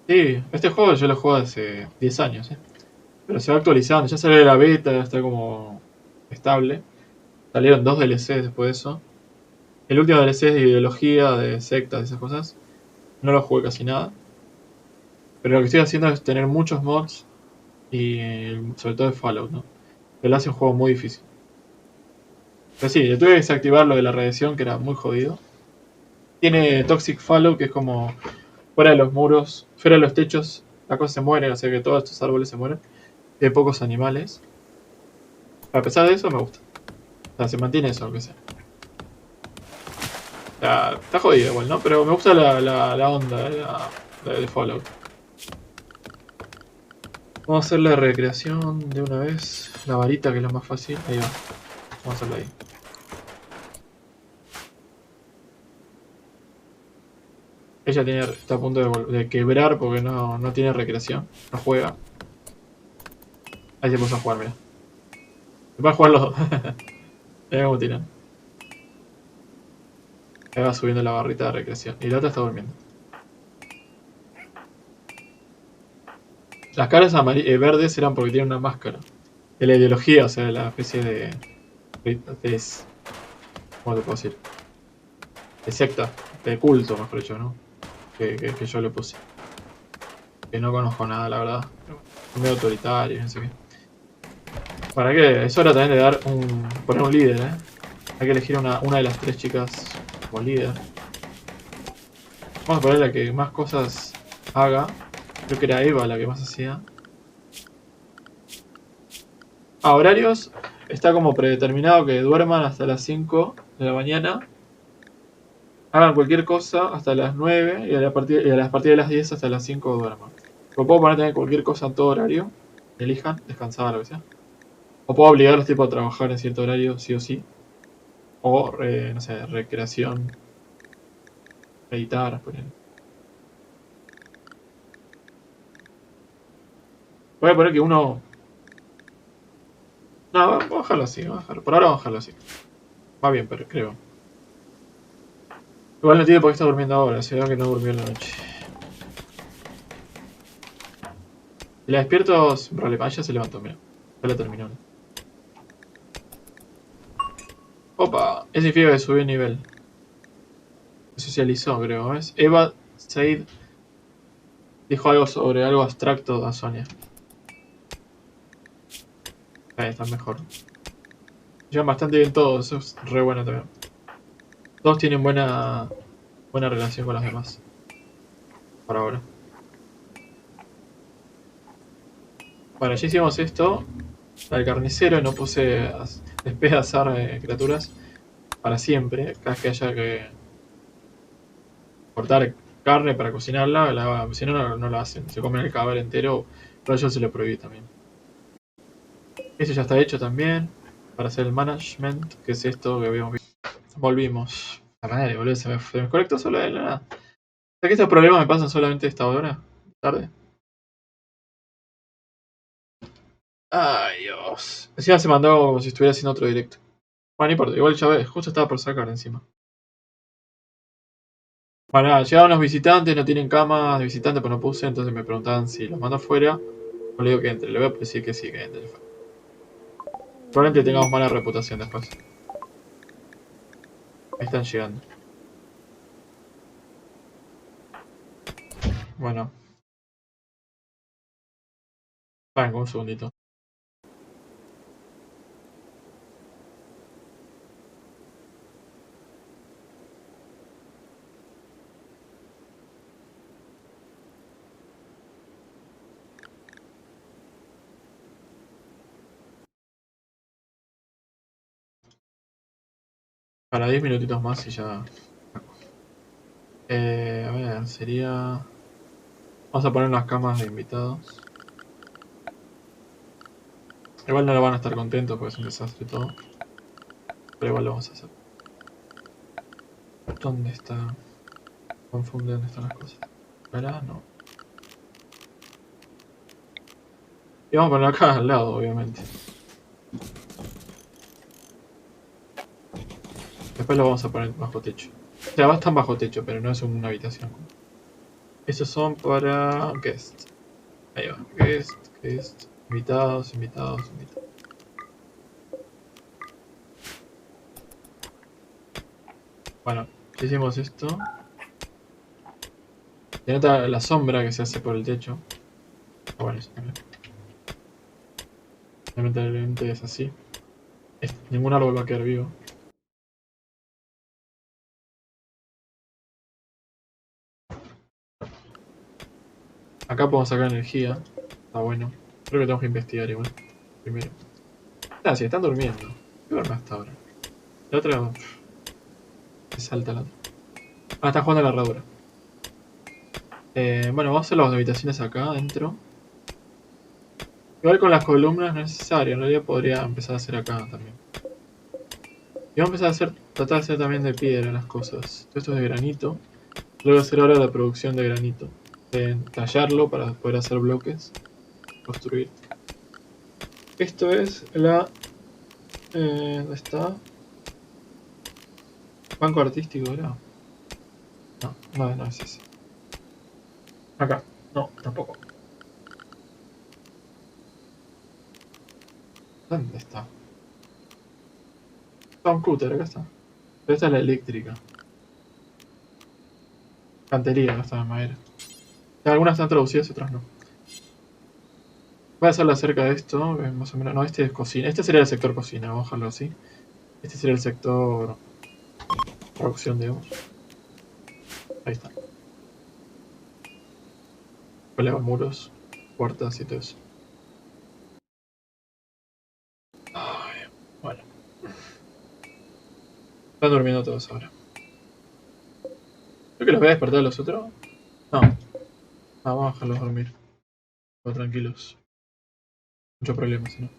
Sí, este juego yo lo juego hace 10 años, Pero se va actualizando. Ya salió de la beta, está como estable. Salieron 2 DLCs después de eso. El último DLC es de ideología, de sectas, esas cosas. No lo jugué casi nada. Pero lo que estoy haciendo es tener muchos mods y sobre todo de Fallout, ¿no? Que lo hace un juego muy difícil. Pero sí, yo tuve que desactivar lo de la radiación, que era muy jodido. Tiene Toxic Fallout, que es como fuera de los muros, fuera de los techos, la cosa se muere, o sea que todos estos árboles se mueren. Y hay pocos animales. A pesar de eso, me gusta. O sea, se mantiene eso, lo que sea. O sea, está jodido igual, ¿no? Pero me gusta la onda de Fallout. Vamos a hacer la recreación de una vez. La varita, que es lo más fácil. Ahí va. Vamos a hacerla ahí. Ella está a punto de quebrar porque no tiene recreación. No juega. Ahí se puso a jugar, mira. Se pueden jugar los dos. Mira cómo tiran. Ahí va subiendo la barrita de recreación. Y la otra está durmiendo. Las caras verdes eran porque tienen una máscara. De la ideología, o sea, de la especie de ¿cómo te puedo decir? De secta, de culto, mejor dicho, ¿no? Que yo le puse. Que no conozco nada, la verdad. Es medio autoritario, no sé qué. ¿Para qué? Es hora también de poner un líder, Hay que elegir una de las 3 chicas como líder. Vamos a poner la que más cosas haga. Creo que era Eva la que más hacía. Ah, horarios. Está como predeterminado que duerman hasta las 5 de la mañana. Hagan cualquier cosa hasta las 9 y a las partir de las 10 hasta las 5 duerman. O puedo poner también cualquier cosa en todo horario. Elijan, descansar, lo que sea. O puedo obligar a los tipos a trabajar en cierto horario, sí o sí. O, no sé, recreación, meditar, por ejemplo. Voy a poner que uno... No, vamos a dejarlo así, vamos a dejarlo. Por ahora vamos a dejarlo así. Va bien, pero creo. Igual no tiene por qué estar durmiendo ahora, se ve que no durmió en la noche. Si la despierto sin problema, ella se levantó, mira. Ya la terminó. Opa, ese significa que subió de nivel. Se socializó, creo, ¿ves? Eva Said dijo algo sobre algo abstracto a Sonia. Ahí está mejor. Llevan bastante bien todos, eso es re bueno también. Todos tienen buena relación con los demás. Por ahora. Bueno, ya hicimos esto. Al carnicero no puse a despedazar criaturas para siempre. Cada vez que haya que cortar carne para cocinarla, si no, no lo hacen. Se comen el cadáver entero, pero yo se lo prohibí también. Esto ya está hecho también. Para hacer el management, que es esto que habíamos visto. Volvimos. La madre, boludo, se me desconectó solo de la nada. O sea que estos problemas me pasan solamente esta hora. Tarde. Ay, Dios. Encima se mandó como si estuviera haciendo otro directo. Bueno, no importa, igual ya ves, justo estaba por sacar encima. Bueno, nada, llegaron los visitantes, no tienen cama de visitantes, pues no puse, entonces me preguntaban si los mando afuera o le digo que entre. Le voy a decir que sí, que entre. Probablemente tengamos mala reputación después. Ahí están llegando. Bueno, venga, un segundito. Para 10 minutitos más y ya. A ver, sería... Vamos a poner unas camas de invitados. Igual no lo van a estar contentos porque es un desastre todo. Pero igual lo vamos a hacer. ¿Dónde está? Confunde dónde están las cosas. Acá no. Y vamos a poner acá al lado, obviamente. Después lo vamos a poner bajo techo. O sea, están bajo techo, pero no es una habitación. Estos son para guest. Ahí va. Guest. Invitados. Bueno, hicimos esto. Se nota la sombra que se hace por el techo. Bueno, lamentablemente es así. Ningún árbol va a quedar vivo. Acá podemos sacar energía. Está bueno. Creo que tenemos que investigar igual. Primero. Ah, sí, están durmiendo. ¿Qué duerme hasta ahora? La otra... Se salta la otra. Ah, está jugando a la herradura. Bueno, vamos a hacer las habitaciones acá adentro. Igual con las columnas no es necesario. En realidad podría empezar a hacer acá también. Y vamos a empezar a hacer, tratar de hacer también de piedra las cosas. Todo esto es de granito. Lo voy a hacer ahora la producción de granito. Tallarlo para poder hacer bloques. Construir. Esto es la... ¿dónde está? Banco artístico, ¿era? No es ese. Acá. No, tampoco. ¿Dónde está? Tom Cutter, acá está. Pero esta es la eléctrica. Cantería, no está de madera. Algunas están traducidas y otras no. Voy a hacerlo acerca de esto, más o menos. No, este es cocina. Este sería el sector cocina, vamos a dejarlo así. Este sería el sector producción, digamos. Ahí está. Pelea muros, puertas y todo eso. Ay, bueno. Están durmiendo todos ahora. Creo que los voy a despertar a los otros. No. Vamos a dejarlos dormir. Tranquilos. Mucho problema, si no.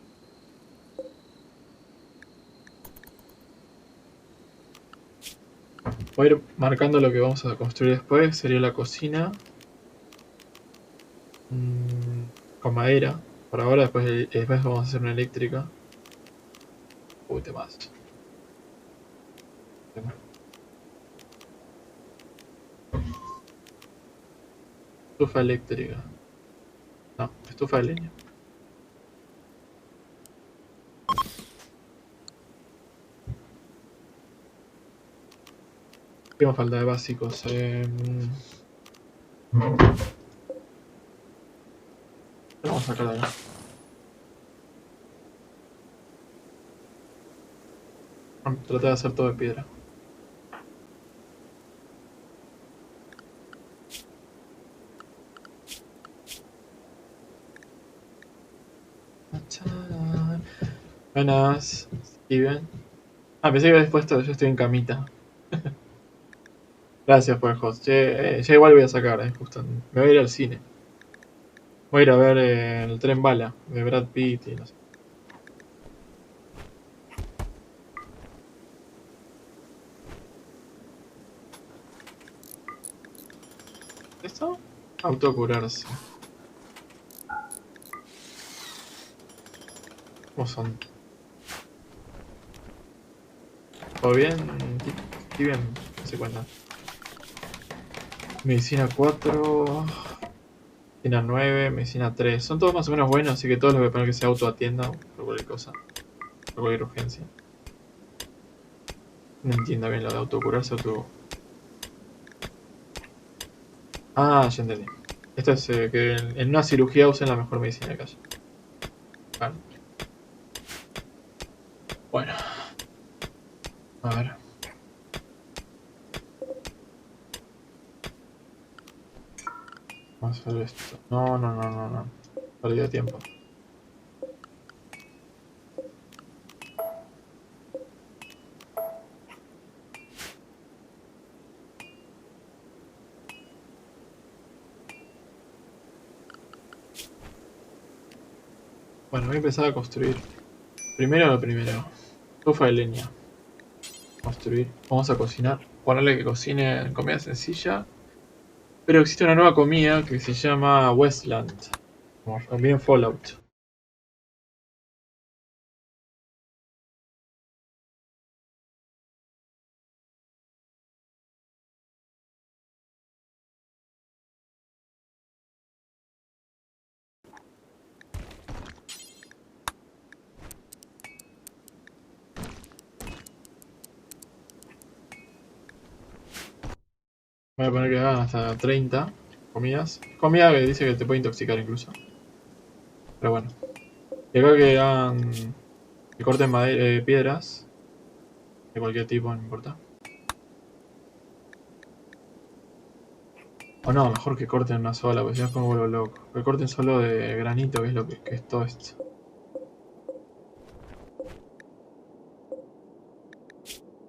Voy a ir marcando lo que vamos a construir después. Sería la cocina. Con madera. Por ahora, después vamos a hacer una eléctrica. Uy, temas. Estufa eléctrica. No, estufa de leña. ¿Qué me falta de básicos? Vamos a sacar de acá. Traté de hacer todo de piedra. Buenas, Steven. Ah, pensé que habías puesto yo estoy en camita. Gracias por el host. Ya igual voy a sacar, justo. Me voy a ir al cine. Voy a ir a ver el tren bala de Brad Pitt y no sé. ¿Esto? Autocurarse. ¿Cómo son? ¿Todo bien? Steven, no sé cuánto. Medicina 4. Medicina 9, medicina 3. Son todos más o menos buenos, así que todos los voy a poner que se autoatienda por cualquier cosa. Por cualquier urgencia. No entiendo bien lo de autocurarse o Ah, ya entendí. Esto es que en una cirugía usen la mejor medicina que haya. Vale. Bueno. A ver. Vamos a hacer esto. No. Perdí de tiempo. Bueno, voy a empezar a construir. Primero lo primero. Estufa de leña. Construir. Vamos a cocinar. Ponerle que cocine comida sencilla. Pero existe una nueva comida que se llama Westland. Como también Fallout. Voy a poner que hagan hasta 30 comidas. Comida que dice que te puede intoxicar incluso. Pero bueno. Y acá que hagan. Que corten piedras. De cualquier tipo, no importa. O no, mejor que corten una sola, porque si no es como vuelvo loco. Que corten solo de granito, que es lo que es todo esto.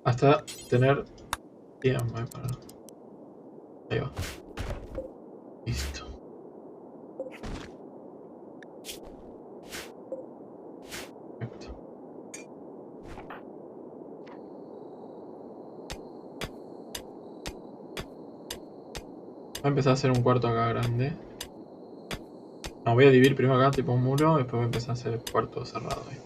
Hasta tener 100, voy a poner. Ahí va. Listo. Perfecto. Voy a empezar a hacer un cuarto acá grande. No, voy a dividir primero acá tipo un muro, después voy a empezar a hacer el cuarto cerrado ahí.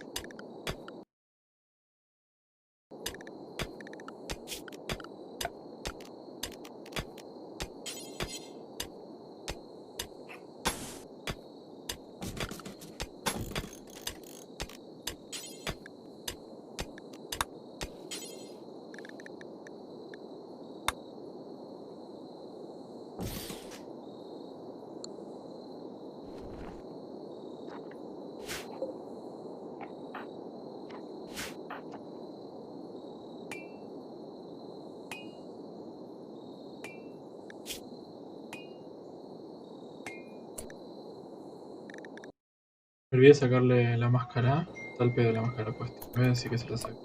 Me olvidé sacarle la máscara. Está el pedo de la máscara puesta. Me voy a decir que se la saque.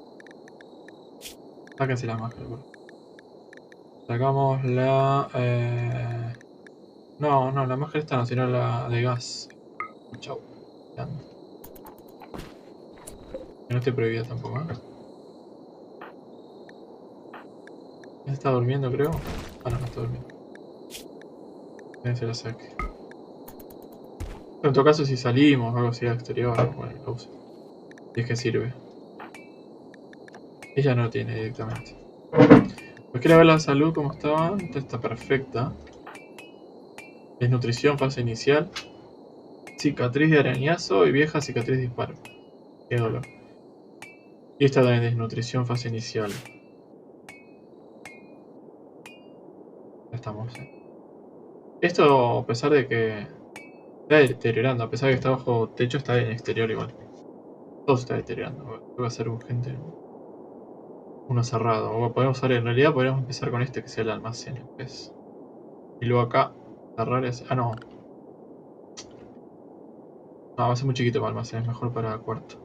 Sáquense la máscara, por favor. Sacamos la... No, no, la máscara esta no, sino la de gas. Chau. Ya ando. Que no esté prohibida tampoco, ¿eh? ¿Ya está durmiendo, creo? Ah, no, no está durmiendo. Se la saque. En todo caso, si salimos o algo así al exterior, bueno, lo uso. Si es que sirve. Ella no lo tiene directamente. Pues quiero ver la salud como estaba. Esta está perfecta. Desnutrición, fase inicial. Cicatriz de arañazo y vieja cicatriz de disparo. Qué dolor. Y esta también desnutrición, fase inicial. Ya estamos. Esto, a pesar de que está deteriorando, a pesar de que está bajo techo, está en exterior igual. Todo se está deteriorando. Va a ser urgente uno cerrado. O podemos usar, en realidad podríamos empezar con este que sea el almacén. ¿Ves? Y luego acá cerrar ese. Ah, no. No, va a ser muy chiquito para almacén, es mejor para cuarto.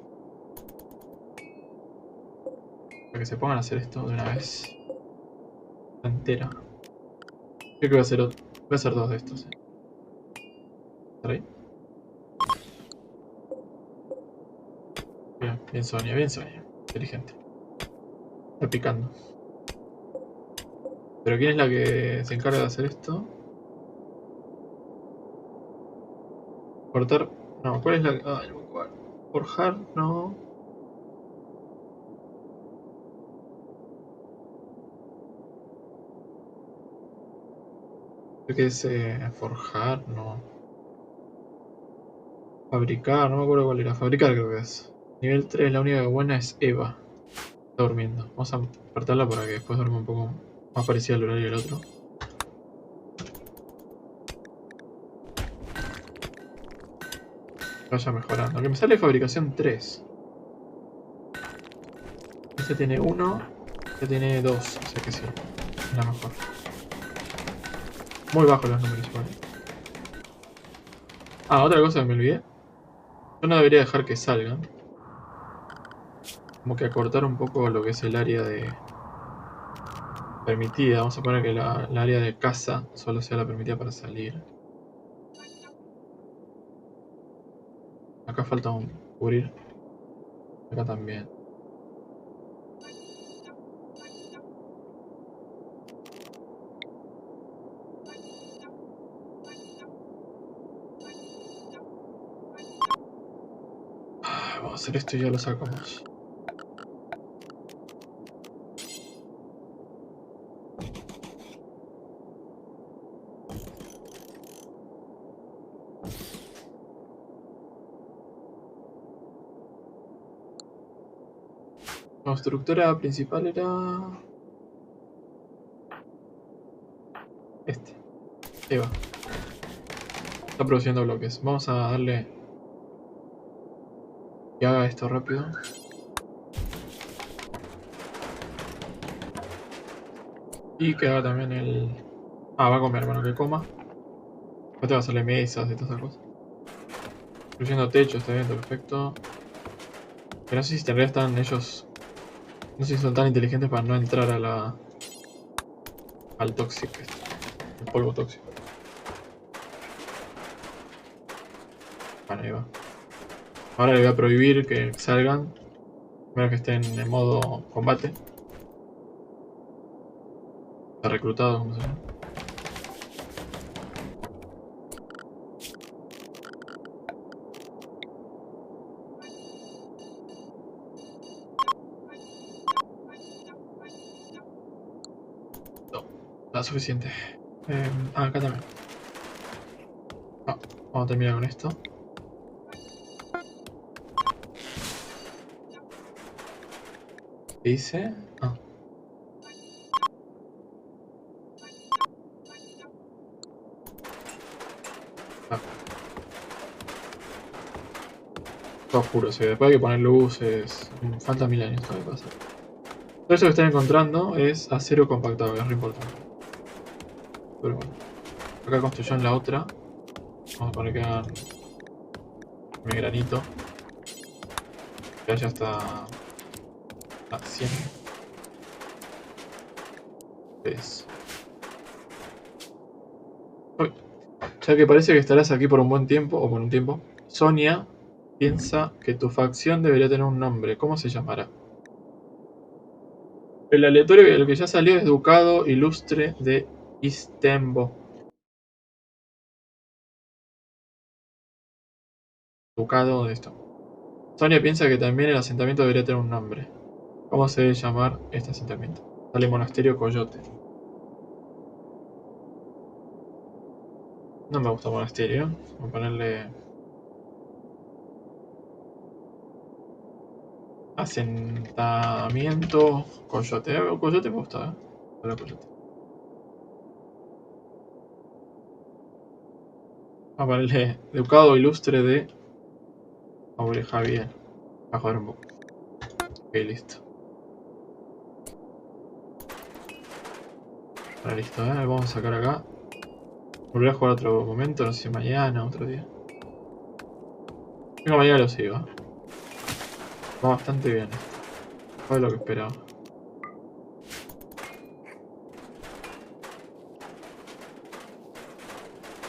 Para que se pongan a hacer esto de una vez. Entera. Creo que voy a hacer otro. Voy a hacer dos de estos. ¿Estar ahí? Bien, bien Sonia, bien Sonia. Inteligente. Está picando. Pero ¿quién es la que se encarga de hacer esto? Cortar. No, ¿cuál es la que.? Ay, no me acuerdo. Forjar, no. Creo que es forjar, no. Fabricar, no me acuerdo cuál era. Fabricar creo que es. Nivel 3, la única buena es Eva. Está durmiendo. Vamos a apartarla para que después duerma un poco más parecido al horario del otro. Vaya mejorando. Que me sale fabricación 3. Este tiene 1. Este tiene 2. O sea que sí. Es la mejor. Muy bajos los números igual. Ah, otra cosa que me olvidé. Yo no debería dejar que salgan. Como que acortar un poco lo que es el área de permitida. Vamos a poner que la área de casa solo sea la permitida para salir. Acá Acá falta un cubrir. Acá también. Vamos a hacer esto y ya lo sacamos. La constructora principal era... este. Ahí va. Está produciendo bloques. Vamos a darle... que haga esto rápido. Y que haga también el... Ah, va a comer, bueno, que coma. Después te va a hacerle mesas y todas esas cosas. Construyendo techo, está bien, perfecto. Pero no sé si en realidad están ellos... No sé si son tan inteligentes para no entrar a la... al tóxico, el polvo tóxico. Bueno, ahí va. Ahora le voy a prohibir que salgan. Primero que estén en modo combate. Está reclutado, como se llama. No, está suficiente. Acá también. Vamos a terminar con esto. ¿Qué dice? Todo oscuro, sí. Después hay que poner luces. Falta 1000 años todavía para hacer. Todo eso que están encontrando es acero compactado, que es re importante. Pero bueno. Acá construyeron la otra. Vamos a poner que hagan mi granito. Que haya hasta 100. Es. Uy. Ya que parece que estarás aquí por un buen tiempo, o por un tiempo, Sonia piensa que tu facción debería tener un nombre. ¿Cómo se llamará? El aleatorio, el que ya salió, es Ducado Ilustre de Istembo. Ducado de esto. Sonia piensa que también el asentamiento debería tener un nombre. ¿Cómo se debe llamar este asentamiento? Sale Monasterio Coyote. No me gusta monasterio. Vamos a ponerle... asentamiento Coyote. Coyote me gusta, Hola, Coyote. Vamos a ponerle Ducado Ilustre de Aure Javier. A joder un poco. Ok, listo. Ahora listo, vamos a sacar acá. Volveré a jugar otro momento, no sé si mañana, otro día. Venga, mañana lo sigo. Va bastante bien esto. Fue lo que esperaba.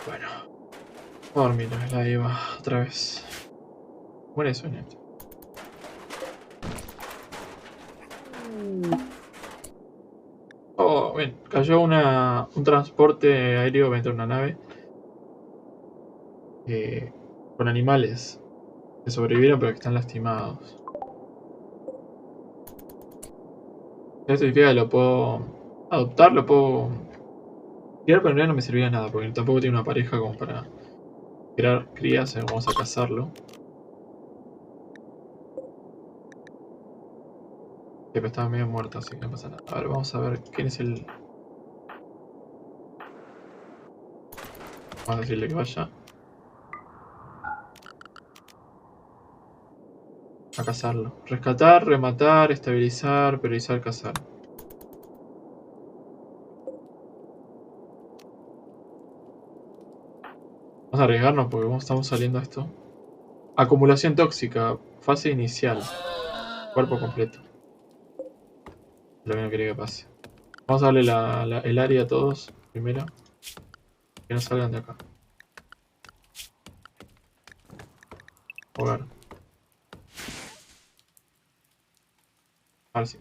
Bueno. Voy a dormir, la iba otra vez. Buen sueño. Oh, bien. Cayó un transporte aéreo dentro de una nave. Con animales que sobrevivieron pero que están lastimados. Esto significa que lo puedo adoptar, lo puedo criar, pero en realidad no me servía de nada, porque tampoco tiene una pareja como para crear crías, vamos a cazarlo. Sí, pero estaba medio muerto, así que no pasa nada. A ver, vamos a ver quién es el... Vamos a decirle que vaya a cazarlo. Rescatar, rematar, estabilizar, priorizar, cazar. Vamos a arriesgarnos porque estamos saliendo a esto. Acumulación tóxica. Fase inicial. Cuerpo completo. Lo que no quería que pase. Vamos a darle el área a todos primero. Que no salgan de acá. A ver. A ver si.